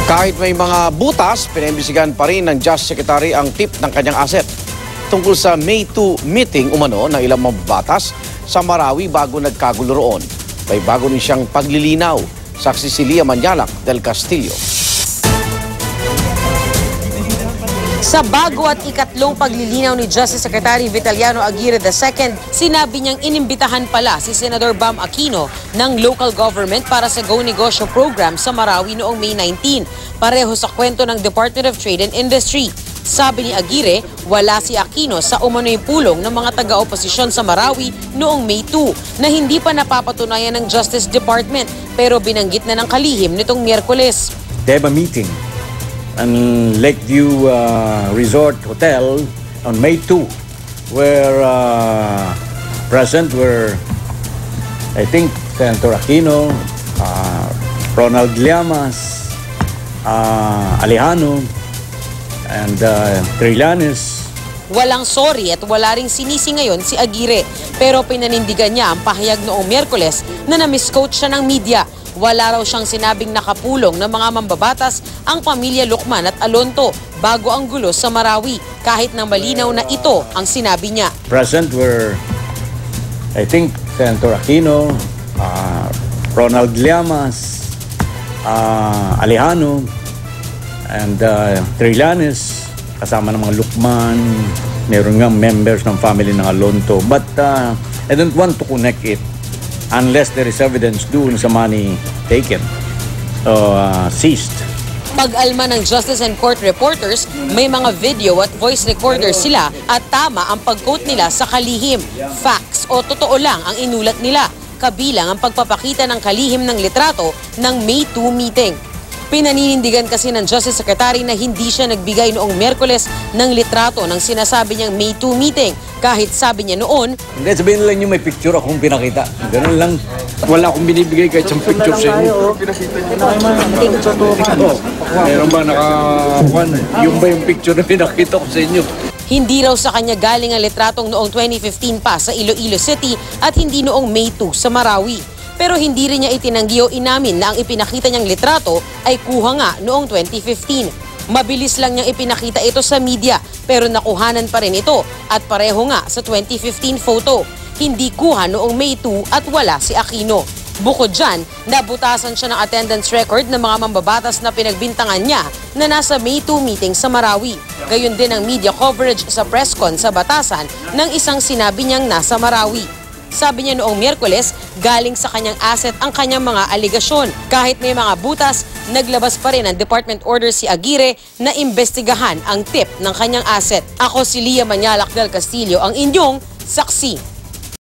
Kahit may mga butas, pinaimbisigan pa rin ng Justice Secretary ang tip ng kanyang asset. Tungkol sa May 2 meeting umano ng ilang mababatas sa Marawi bago nagkagulo roon. May bago rin siyang paglilinaw. Saksi si Lia Manyalak del Castillo. Sa bago at ikatlong paglilinaw ni Justice Secretary Vitaliano Aguirre II, sinabi niyang inimbitahan pala si Senador Bam Aquino ng local government para sa Go Negosyo program sa Marawi noong May 19, pareho sa kwento ng Department of Trade and Industry. Sabi ni Aguirre, wala si Aquino sa umano'y pulong ng mga taga-oposisyon sa Marawi noong May 2 na hindi pa napapatunayan ng Justice Department pero binanggit na ng kalihim nitong Miyerkules. They have a meeting in Lakeview Resort Hotel on May 2 where present were, I think, Senator Aquino, Ronald Llamas, Alejano, and Trillanes. Walang sorry at wala ring sinisi ngayon si Aguirre pero pinanindigan niya ang pahayag noong Miyerkules na na-misquote siya ng media. Wala raw siyang sinabing nakapulong ng mga mambabatas ang pamilya Lucman at Alonto bago ang gulo sa Marawi kahit na malinaw na ito ang sinabi niya. Present were, I think, Senator Aquino, Ronald Llamas, Alejano, and Trillanes, kasama ng mga Lucman, meron nga members ng family ng Alonto. But I don't want to connect it unless there is evidence doon sa money taken, seized. Pag-alma ng Justice and Court reporters, may mga video at voice recorders sila at tama ang pag-quote nila sa kalihim. Facts o totoo lang ang inulat nila, kabilang ang pagpapakita ng kalihim ng litrato ng May 2 meeting. Pinaninindigan kasi ng Justice Secretary na hindi siya nagbigay noong Miyerkules ng litrato ng sinasabi niyang May 2 meeting kahit sabi niya noon, hindi, sabihin lang yung may picture akong pinakita. Ganun lang. Wala akong binibigay kahit isang picture sa inyo. Meron ba nakakuan? Yung ba yung picture na pinakita ko sa inyo? Hindi raw sa kanya galing ang litratong noong 2015 pa sa Iloilo City at hindi noong May 2 sa Marawi. Pero hindi rin niya itinanggi o inamin na ang ipinakita niyang litrato ay kuha nga noong 2015. Mabilis lang niyang ipinakita ito sa media pero nakuhanan pa rin ito at pareho nga sa 2015 photo. Hindi kuha noong May 2 at wala si Aquino. Bukod dyan, nabutasan siya ng attendance record ng mga mambabatas na pinagbintangan niya na nasa May 2 meeting sa Marawi. Gayon din ang media coverage sa presscon sa batasan ng isang sinabi niyang nasa Marawi. Sabi niya noong Miyerkules, galing sa kanyang asset ang kanyang mga aligasyon. Kahit may mga butas, naglabas pa rin ang department order si Aguirre na imbestigahan ang tip ng kanyang asset. Ako si Lia Manyalak del Castillo, ang inyong saksi.